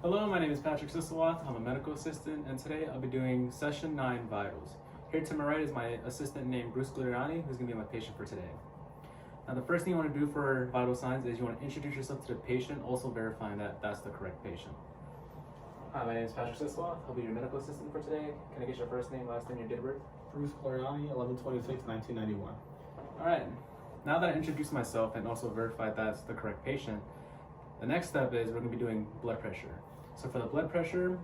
Hello, my name is Patrick Sisawath. I'm a medical assistant, and today I'll be doing session 9 vitals. Here to my right is my assistant named Bruce Gugliarani, who's going to be my patient for today. Now, the first thing you want to do for vital signs is you want to introduce yourself to the patient, also verifying that that's the correct patient. Hi, my name is Patrick Sisawath. I'll be your medical assistant for today. Can I get your first name, last name, your date of birth? Bruce Gugliarani, 11/26/1991. All right. Now that I introduced myself and also verified that's the correct patient, the next step is we're going to be doing blood pressure. So for the blood pressure,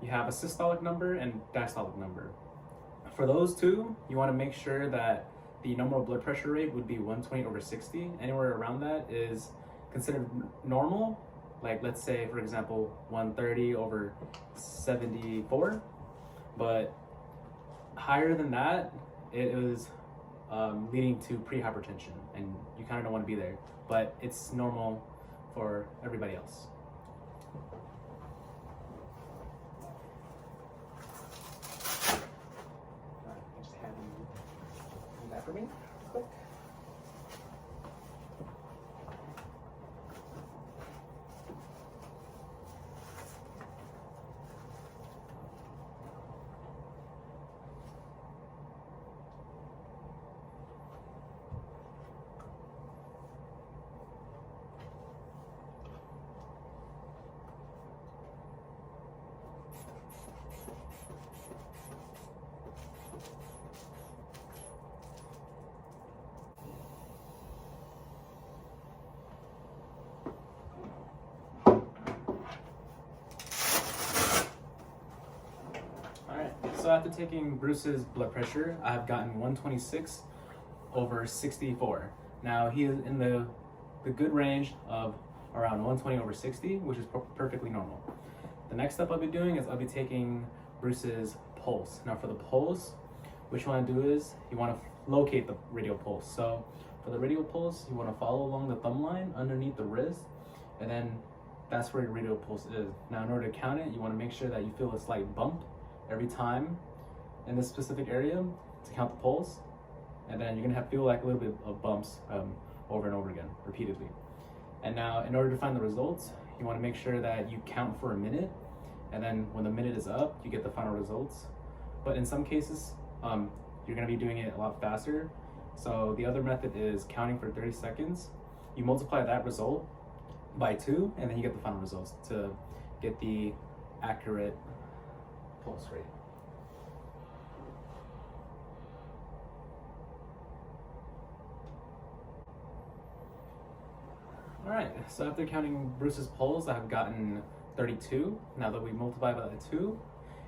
you have a systolic number and diastolic number. For those two, you want to make sure that the normal blood pressure rate would be 120/60. Anywhere around that is considered normal. Like, let's say, for example, 130/74. But higher than that, it is leading to pre-hypertension, and you kind of don't want to be there. But it's normal for everybody else. Just have you do that for me, quick. So after taking Bruce's blood pressure, I have gotten 126/64. Now he is in the good range of around 120/60, which is perfectly normal. The next step I'll be doing is I'll be taking Bruce's pulse. Now for the pulse, what you want to do is you want to locate the radial pulse. So for the radial pulse, you want to follow along the thumb line underneath the wrist, and then that's where your radial pulse is. Now in order to count it, you want to make sure that you feel a slight bump every time in this specific area to count the pulse, and then you're gonna feel like a little bit of bumps over and over again, repeatedly. And now, in order to find the results, you want to make sure that you count for a minute, and then when the minute is up, you get the final results. But in some cases, you're gonna be doing it a lot faster. So the other method is counting for 30 seconds. You multiply that result by 2, and then you get the final results to get the accurate pulse rate. All right, so after counting Bruce's pulse, I've gotten 32. Now that we multiply by 2,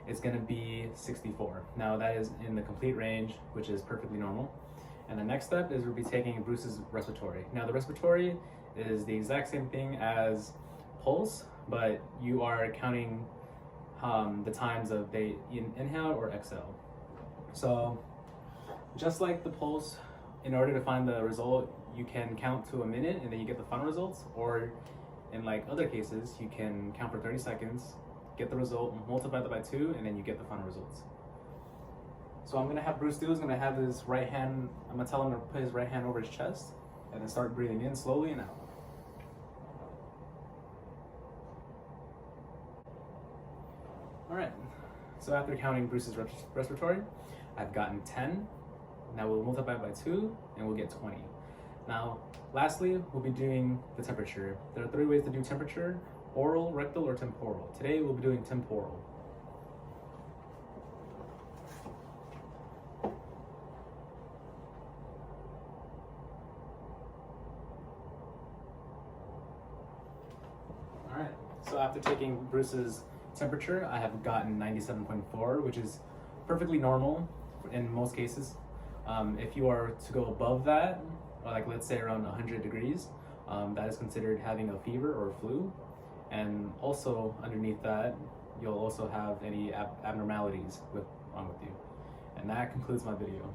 it's gonna be 64. Now that is in the complete range, which is perfectly normal. And the next step is we'll be taking Bruce's respiratory. Now the respiratory is the exact same thing as pulse, but you are counting the times of they inhale or exhale. So just like the pulse, in order to find the result, you can count to a minute and then you get the final results, or in like other cases, you can count for 30 seconds, get the result, multiply that by 2, and then you get the final results. So I'm gonna have Bruce do is gonna have his right hand, I'm gonna tell him to put his right hand over his chest and then start breathing in slowly and out. All right, so after counting Bruce's respiratory, I've gotten 10. Now we'll multiply by 2 and we'll get 20. Now, lastly, we'll be doing the temperature. There are 3 ways to do temperature: oral, rectal, or temporal. Today we'll be doing temporal. All right, so after taking Bruce's temperature, I have gotten 97.4, which is perfectly normal in most cases. If you are to go above that, like let's say around 100 degrees, that is considered having a fever or flu. And also underneath that, you'll also have any abnormalities wrong with you. And that concludes my video.